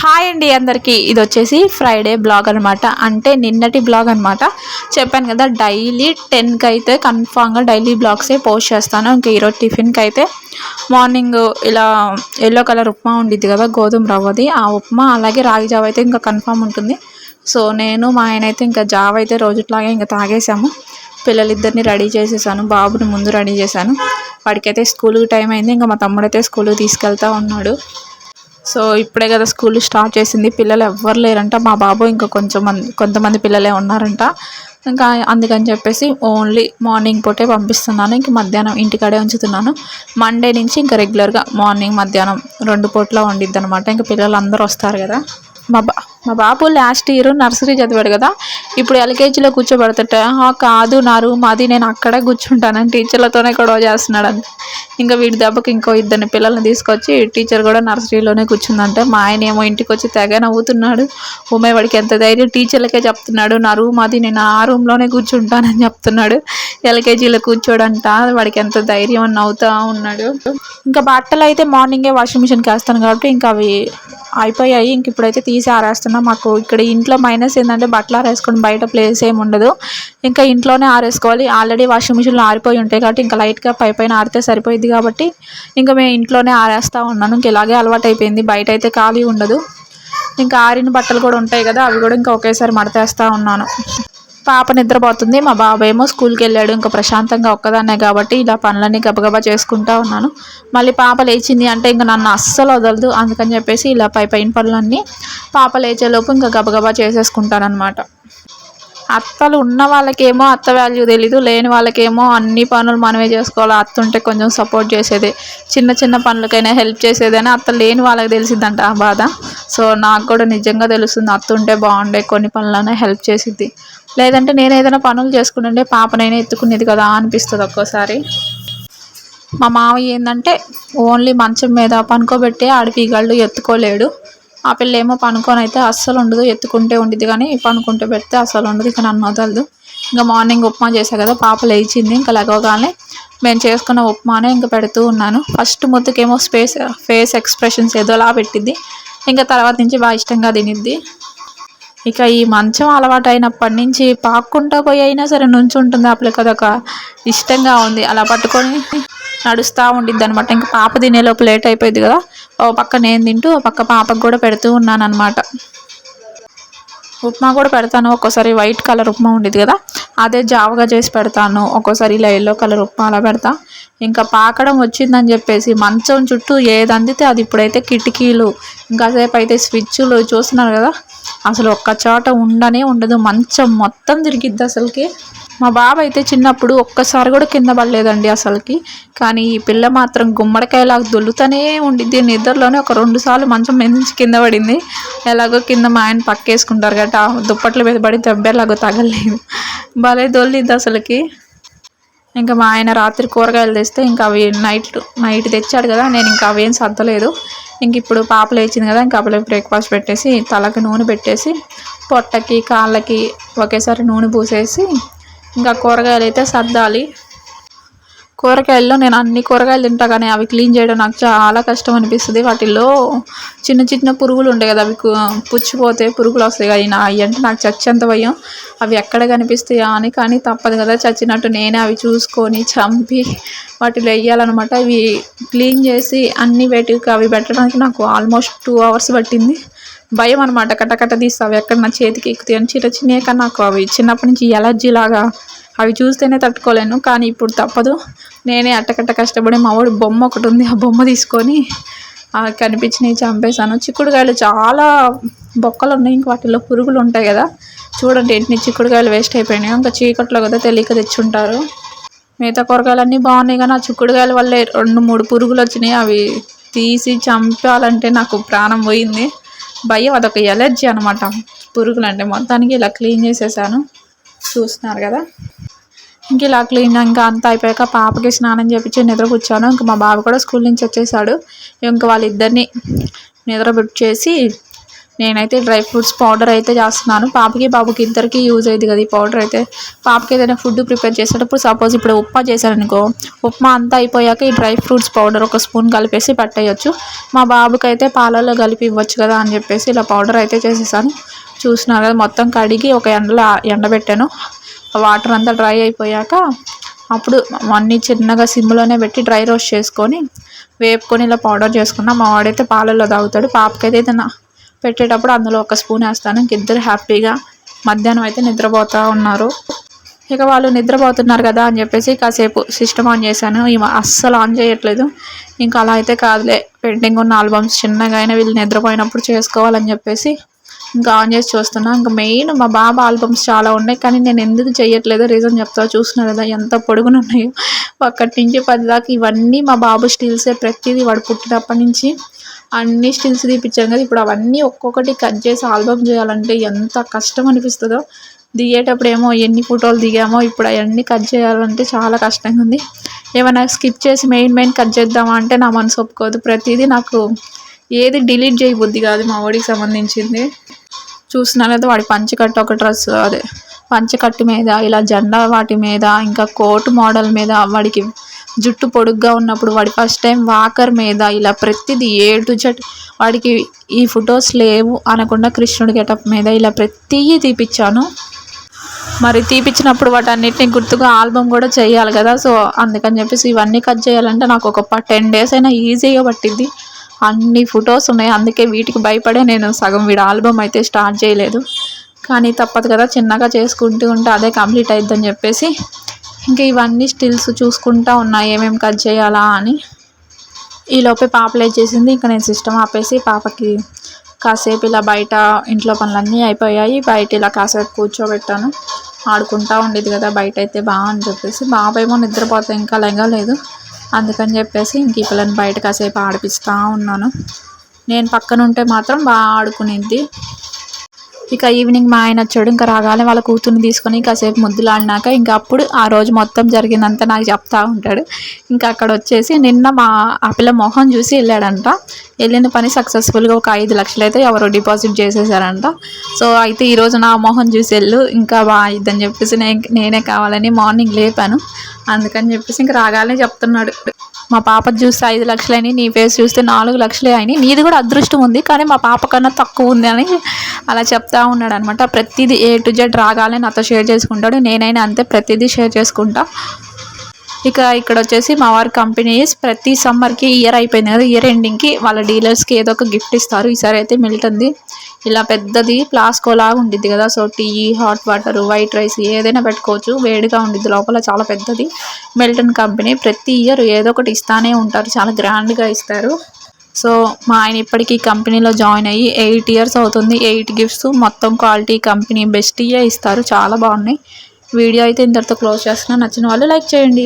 Hi అండి అందరికీ. ఇది వచ్చేసి ఫ్రైడే బ్లాగ్ అనమాట. అంటే నిన్నటి బ్లాగ్ అనమాట. చెప్పాను కదా డైలీ 10కి అయితే కన్ఫామ్గా డైలీ బ్లాగ్సే పోస్ట్ చేస్తాను. ఇంకా ఈరోజు టిఫిన్కి అయితే మార్నింగ్ ఇలా ఎల్లో కలర్ ఉప్మా ఉండిద్ది కదా, గోధుమ రవ్వది. ఆ ఉప్మా అలాగే రాగి జావ అయితే ఇంకా కన్ఫామ్ ఉంటుంది. సో నేను మా ఆయన అయితే ఇంకా జావ అయితే రోజుట్లాగే ఇంకా తాగేసాము. పిల్లలిద్దరిని రెడీ చేసేసాను, బాబుని ముందు రెడీ చేశాను. వాడికైతే స్కూల్కి టైం అయింది. ఇంకా మా తమ్ముడైతే స్కూల్కి తీసుకెళ్తా ఉన్నాడు. సో ఇప్పుడే కదా స్కూల్ స్టార్ట్ చేసింది. పిల్లలు ఎవ్వరు లేరంట. మా బాబు ఇంకా కొంతమంది పిల్లలే ఉన్నారంట. ఇంకా అందుకని చెప్పేసి ఓన్లీ మార్నింగ్ పూటే పంపిస్తున్నాను. ఇంక మధ్యాహ్నం ఇంటికాడే ఉంచుతున్నాను. మండే నుంచి ఇంకా రెగ్యులర్గా మార్నింగ్ మధ్యాహ్నం 2 పూట్ల వండిద్ది అనమాట. ఇంకా పిల్లలు అందరూ వస్తారు కదా. మా బాబు లాస్ట్ ఇయర్ నర్సరీ చదివాడు కదా, ఇప్పుడు ఎల్కేజీలో కూర్చోబెడతట. కాదు నా రూమ్ అది, నేను అక్కడే కూర్చుంటానని టీచర్లతోనే గొడవ చేస్తున్నాడంట. ఇంకా వీడి దెబ్బకి ఇంకో 2 పిల్లల్ని తీసుకొచ్చి టీచర్ కూడా నర్సరీలోనే కూర్చుందంటే, మా ఆయన ఏమో ఇంటికి వచ్చి తెగ నవ్వుతున్నాడు. వాడికి ఎంత ధైర్యం, టీచర్లకే చెప్తున్నాడు నా రూమ్ అది, నేను ఆ రూమ్లోనే కూర్చుంటానని చెప్తున్నాడు. ఎల్కేజీలో కూర్చోడంట, వాడికి ఎంత ధైర్యం అని నవ్వుతూ ఉన్నాడు. ఇంకా బట్టలు అయితే మార్నింగే వాషింగ్ మిషన్కి వేస్తాను కాబట్టి ఇంకా అవి అయిపోయాయి. ఇంక ఇప్పుడైతే తీసి ఆరేస్తున్నా. మాకు ఇక్కడ ఇంట్లో మైనస్ ఏంటంటే బట్టలు ఆరేసుకొని బయట ప్లేస్ ఏమి ఉండదు. ఇంకా ఇంట్లోనే ఆరేసుకోవాలి. ఆల్రెడీ వాషింగ్ మిషన్లో ఆరిపోయి ఉంటాయి కాబట్టి ఇంకా లైట్గా పైన ఆరితే సరిపోయింది కాబట్టి ఇంకా మేము ఇంట్లోనే ఆరేస్తూ ఉన్నాను. ఇంక ఇలాగే అలవాటు అయిపోయింది. బయట అయితే ఖాళీ ఉండదు. ఇంకా ఆరిన బట్టలు కూడా ఉంటాయి కదా, అవి కూడా ఇంకా ఒకేసారి మడతేస్తూ ఉన్నాను. పాప నిద్రపోతుంది. మా బాబు ఏమో స్కూల్కి వెళ్ళాడు. ఇంకా ప్రశాంతంగా ఒక్కదాన్నే కాబట్టి ఇలా పనులన్నీ గబగబా చేసుకుంటూ ఉన్నాను. మళ్ళీ పాప లేచింది అంటే ఇంకా నన్ను అస్సలు వదలదు. అందుకని చెప్పేసి ఇలా పైన పనులన్నీ పాప లేచేలోపు ఇంకా గబగబా చేసేసుకుంటానమాట. అత్తలు ఉన్న వాళ్ళకేమో అత్త వాల్యూ తెలీదు, లేని వాళ్ళకేమో అన్ని పనులు మనమే చేసుకోవాలి. అత్త ఉంటే కొంచెం సపోర్ట్ చేసేది, చిన్న చిన్న పనులకైనా హెల్ప్ చేసేదని. అత్త లేని వాళ్ళకి తెలిసిద్దంట ఆ బాధ. సో నాకు కూడా నిజంగా తెలుస్తుంది, అత్త ఉంటే బాగుండే, కొన్ని పనులైనా హెల్ప్ చేసిద్ది. లేదంటే నేను ఏదైనా పనులు చేసుకుంటుంటే పాపనైనా ఎత్తుకునేది కదా అనిపిస్తుంది ఒక్కోసారి. మా మావయ్య ఏంటంటే ఓన్లీ మంచం మీద పనుకోబెట్టి ఆడిపిగళ్ళు, ఎత్తుకోలేడు. ఆ పిల్ల ఏమో పనుకొని అయితే అస్సలు ఉండదు, ఎత్తుకుంటే ఉండిద్ది కానీ పనుకుంటే పెడితే అస్సలు ఉండదు. ఇక నన్ను వదలదు. ఇంకా మార్నింగ్ ఉప్మా చేశా కదా, పాప లేచింది. ఇంకా లెగవగానే మేము చేసుకున్న ఉప్మానే ఇంకా పెడుతూ ఉన్నాను. ఫస్ట్ ముద్దకేమో ఫేస్ ఎక్స్ప్రెషన్స్ ఏదోలా పెట్టిద్ది. ఇంకా తర్వాత నుంచి బాగా ఇష్టంగా తినిద్ది. ఇక ఈ మంచం అలవాటు అయినప్పటి నుంచి పాక్కుంటా పోయి అయినా సరే నుంచుంటుంది. ఆ పిల్లకి అదొక ఇష్టంగా ఉంది. అలా పట్టుకొని నడుస్తూ ఉండిద్ది అనమాట. ఇంకా పాప తినేలోపు లేట్ అయిపోయింది కదా, ఓ పక్క నేను తింటూ ఓ పక్క పాపకు కూడా పెడుతూ ఉన్నాను అనమాట. ఉప్మా కూడా పెడతాను. ఒక్కోసారి వైట్ కలర్ ఉప్మా ఉండేది కదా, అదే జావగా చేసి పెడతాను. ఒక్కోసారి ఇలా ఎల్లో కలర్ ఉప్మా అలా పెడతా. ఇంకా పాకడం వచ్చిందని చెప్పేసి మంచం చుట్టూ ఏది అందితే అది. ఇప్పుడైతే కిటికీలు, ఇంకాసేపు అయితే స్విచ్లు చూస్తున్నారు కదా, అసలు ఒక్క చోట ఉండనే ఉండదు. మంచం మొత్తం తిరిగిద్ది అసలుకి. మా బాబు అయితే చిన్నప్పుడు ఒక్కసారి కూడా కింద పడలేదండి అసలుకి. కానీ ఈ పిల్ల మాత్రం గుమ్మడికాయలాగా దొల్లుతూనే ఉండిద్ది. నిద్రలోనే ఒక 2 సార్లు మంచం మీద నుంచి కింద పడింది. ఎలాగో కింద మా ఆయన పక్కేసుకుంటారు గట్ట, దుప్పట్ల మీద పడి దెబ్బెలాగో తగలేదు. భలే దొల్లిద్ది అసలుకి. ఇంకా మా ఆయన రాత్రి కూరగాయలు తెస్తే ఇంకా అవి నైట్ తెచ్చాడు కదా, నేను ఇంకా అవేం సర్దలేదు. ఇంక ఇప్పుడు పాప లేచింది కదా, ఇంకా అప్పుడు బ్రేక్ఫాస్ట్ పెట్టేసి తలకి నూనె పెట్టేసి పొట్టకి కాళ్ళకి ఒకేసారి నూనె పూసేసి ఇంకా కూరగాయలు అయితే సర్దాలి. కూరగాయల్లో నేను అన్ని కూరగాయలు తింటా కానీ అవి క్లీన్ చేయడం నాకు చాలా కష్టం అనిపిస్తుంది. వాటిల్లో చిన్న చిన్న పురుగులు ఉంటాయి కదా, అవి పుచ్చిపోతే పురుగులు వస్తాయి కదా, అవి అంటే నాకు చచ్చేంత భయం. అవి ఎక్కడ కనిపిస్తాయా అని, కానీ తప్పదు కదా, చచ్చినట్టు నేనే అవి చూసుకొని చంపి వాటిలో వేయాలన్నమాట. అవి క్లీన్ చేసి అన్ని వేటికి అవి పెట్టడానికి నాకు ఆల్మోస్ట్ 2 hours పట్టింది. భయం అనమాట, కట్టకట్ట తీసి అవి ఎక్కడ నా చేతికి ఎక్కుతాయి అని. చిన్న కన్నా నాకు అవి చిన్నప్పటి నుంచి ఎలర్జీ లాగా, అవి చూస్తేనే తట్టుకోలేను. కానీ ఇప్పుడు తప్పదు, నేనే అట్టకట్ట కష్టపడి మా వాడి బొమ్మ ఒకటి ఉంది, ఆ బొమ్మ తీసుకొని కనిపించినవి చంపేశాను. చిక్కుడుకాయలు చాలా బొక్కలు ఉన్నాయి, ఇంక వాటిలో పురుగులు ఉంటాయి కదా. చూడండి ఎన్ని చిక్కుడుకాయలు వేస్ట్ అయిపోయినాయి. ఇంకా చీకట్లో కదా తెలియక తెచ్చుంటారు. మిగతా కూరగాయలన్నీ బాగున్నాయి కానీ ఆ చిక్కుడుకాయల వల్లే 2-3 పురుగులు వచ్చినాయి. అవి తీసి చంపాలంటే నాకు ప్రాణం పోయింది. భయం, అదొక ఎలర్జీ అనమాట పురుగులు అంటే. మొత్తానికి ఇలా క్లీన్ చేసేసాను, చూస్తున్నారు కదా. ఇంక ఇలా క్లీన్ ఇంకా అంతా అయిపోయాక పాపకి స్నానం చేయించి నిద్రపుచ్చాను. ఇంకా మా బాబు కూడా స్కూల్ నుంచి వచ్చేసాడు. ఇంకా వాళ్ళిద్దరిని నిద్రపుచ్చేసి నేనైతే డ్రై ఫ్రూట్స్ పౌడర్ అయితే చేస్తున్నాను. పాపకి బాబుకి ఇద్దరికి యూజ్ అయ్యింది కదా ఈ పౌడర్ అయితే. పాపకి ఏదైనా ఫుడ్ ప్రిపేర్ చేసేటప్పుడు సపోజ్ ఇప్పుడు ఉప్మా చేశారనుకో, ఉప్మా అంతా అయిపోయాక ఈ డ్రై ఫ్రూట్స్ పౌడర్ ఒక స్పూన్ కలిపేసి పట్టేయచ్చు. మా బాబుకి అయితే పాలల్లో కలిపి ఇవ్వచ్చు కదా అని చెప్పేసి ఇలా పౌడర్ అయితే చేసేసాను. చూసినారు కదా, మొత్తం కడిగి ఒక ఎండలో ఎండబెట్టాను. వాటర్ అంతా డ్రై అయిపోయాక అప్పుడు అన్నీ చిన్నగా సిమ్లోనే పెట్టి డ్రై రోస్ట్ చేసుకొని వేపుకొని ఇలా పౌడర్ చేసుకున్నా. మా వాడైతే పాలల్లో తాగుతాడు. పాపకైతే ఏదైనా పెట్టేటప్పుడు అందులో ఒక స్పూన్ వేస్తాను. ఇంకిద్దరు హ్యాపీగా మధ్యాహ్నం అయితే నిద్రపోతూ ఉన్నారు. ఇక వాళ్ళు నిద్రపోతున్నారు కదా అని చెప్పేసి కాసేపు సిస్టమ్ ఆన్ చేశాను. అస్సలు ఆన్ చేయట్లేదు. ఇంకా అలా అయితే కాదులే, పెండింగ్ ఉన్న ఆల్బమ్స్ చిన్నగా అయినా వీళ్ళు నిద్రపోయినప్పుడు చేసుకోవాలని చెప్పేసి ఇంకా ఆన్ చేసి చూస్తున్నా. ఇంకా మెయిన్ మా బాబు ఆల్బమ్స్ చాలా ఉన్నాయి, కానీ నేను ఎందుకు చేయట్లేదో రీజన్ చెప్తా. చూస్తున్నా కదా ఎంత పొడుగున ఉన్నాయో, 1 నుంచి 10 దాకా. ఇవన్నీ మా బాబు స్టిల్సే. ప్రతిదీ వాడు పుట్టినప్పటి నుంచి అన్ని స్టిల్స్ తీపిచ్చాను కదా. ఇప్పుడు అవన్నీ ఒక్కొక్కటి కట్ చేసి ఆల్బమ్ చేయాలంటే ఎంత కష్టం అనిపిస్తుందో. దిగేటప్పుడు ఏమో ఎన్ని ఫోటోలు దిగామో, ఇప్పుడు అవన్నీ కట్ చేయాలంటే చాలా కష్టంగా ఉంది. ఏమైనా స్కిప్ చేసి మెయిన్ కట్ చేద్దామా అంటే నా మనసు ఒప్పుకోదు. ప్రతిదీ నాకు ఏది డిలీట్ చేయబుద్ధి కాదు మా వాడికి సంబంధించింది. చూసినా కదా, వాడి పంచకట్టు ఒక డ్రెస్, అదే పంచకట్టు మీద ఇలా జెండా వాటి మీద, ఇంకా కోట్ మోడల్ మీద, వాడికి జుట్టు పొడుగ్గా ఉన్నప్పుడు వాడి ఫస్ట్ టైం వాకర్ మీద, ఇలా ప్రతిదీ A to Z. వాడికి ఈ ఫొటోస్ లేవు అనకుండా కృష్ణుడి గెటప్ మీద ఇలా ప్రతిదీ తీపిచ్చాను. మరి తీపిచ్చినప్పుడు వాటన్నిటిని గుర్తుగా ఆల్బమ్ కూడా చేయాలి కదా. సో అందుకని చెప్పేసి ఇవన్నీ కట్ చేయాలంటే నాకు ఒక 10 days అయినా ఈజీగా పట్టింది. అన్ని ఫొటోస్ ఉన్నాయి. అందుకే వీటికి భయపడే నేను సగం వీడి ఆల్బమ్ అయితే స్టార్ట్ చేయలేదు. కానీ తప్పదు కదా, చిన్నగా చేసుకుంటూ ఉంటే అదే కంప్లీట్ అయిద్దని చెప్పేసి ఇంకా ఇవన్నీ స్టిల్స్ చూసుకుంటా ఉన్నా ఏమేమి కట్ చేయాలా అని. ఈలోపే పాప లేచేసింది. ఇంకా నేను సిస్టమ్ ఆపేసి పాపకి కాసేపు ఇలా బయట ఇంట్లో పనులన్నీ అయిపోయాయి. బయట ఇలా కాసేపు కూర్చోబెట్టాను. ఆడుకుంటూ ఉండేది కదా బయట అయితే అని చెప్పేసి. బాబేమో నిద్రపోతే ఇంకా లెగలేదు. అందుకని చెప్పేసి ఇంక ఈ పిల్లని బయట కాసేపు ఆడిపిస్తూ ఉన్నాను. నేను పక్కన ఉంటే మాత్రం బాగా ఆడుకునేది. ఇక ఈవినింగ్ మా ఆయన వచ్చాడు. ఇంకా రాగానే వాళ్ళ కూతుర్ని తీసుకొని కాసేపు ముద్దులాడినాక ఇంకా అప్పుడు ఆ రోజు మొత్తం జరిగిందంతా నాకు చెప్తా ఉంటాడు. ఇంకా అక్కడ వచ్చేసి నిన్న ఆ పిల్ల మొహం చూసి వెళ్ళాడంట. వెళ్ళిన పని సక్సెస్ఫుల్గా ఒక 5 లక్షలు అయితే ఎవరో డిపాజిట్ చేసేసారంట. సో అయితే ఈరోజు నా మొహం చూసి వెళ్ళు ఇంకా బాగా ఇద్దని చెప్పేసి నేనే కావాలని మార్నింగ్ లేపాను. అందుకని చెప్పేసి ఇంకా రాగానే చెప్తున్నాడు, మా పాప చూస్తే 5 లక్షలు అయినాయి, నీ ఫేస్ చూస్తే 4 లక్షలే అయినాయి, నీది కూడా అదృష్టం ఉంది కానీ మా పాప కన్నా తక్కువ ఉంది అని అలా చెప్తా ఉన్నాడు అనమాట. ప్రతిదీ A to Z రాగానే నాతో షేర్ చేసుకుంటాడు. నేనైనా అంతే, ప్రతిదీ షేర్ చేసుకుంటా. ఇక ఇక్కడ వచ్చేసి మా వారి కంపెనీస్ ప్రతి సమ్మర్కి ఇయర్ అయిపోయింది కదా, ఇయర్ ఎండింగ్కి వాళ్ళ డీలర్స్కి ఏదో ఒక గిఫ్ట్ ఇస్తారు. ఈసారి అయితే మిల్టన్ది ఇలా పెద్దది ప్లాస్కో లాగా ఉండిద్ది కదా. So tea, hot water, white rice ఏదైనా పెట్టుకోవచ్చు. వేడిగా ఉండిద్ది లోపల, చాలా పెద్దది. మిల్టన్ కంపెనీ ప్రతి ఇయర్ ఏదో ఒకటి ఇస్తానే ఉంటారు, చాలా గ్రాండ్గా ఇస్తారు. సో మా ఆయన ఇప్పటికీ కంపెనీలో జాయిన్ అయ్యి 8 years అవుతుంది. 8 గిఫ్ట్స్ మొత్తం క్వాలిటీ కంపెనీ బెస్ట్యే ఇస్తారు, చాలా బాగున్నాయి. వీడియో అయితే ఇంతటితో క్లోజ్ చేస్తున్నా. నచ్చిన వాళ్ళు లైక్ చేయండి.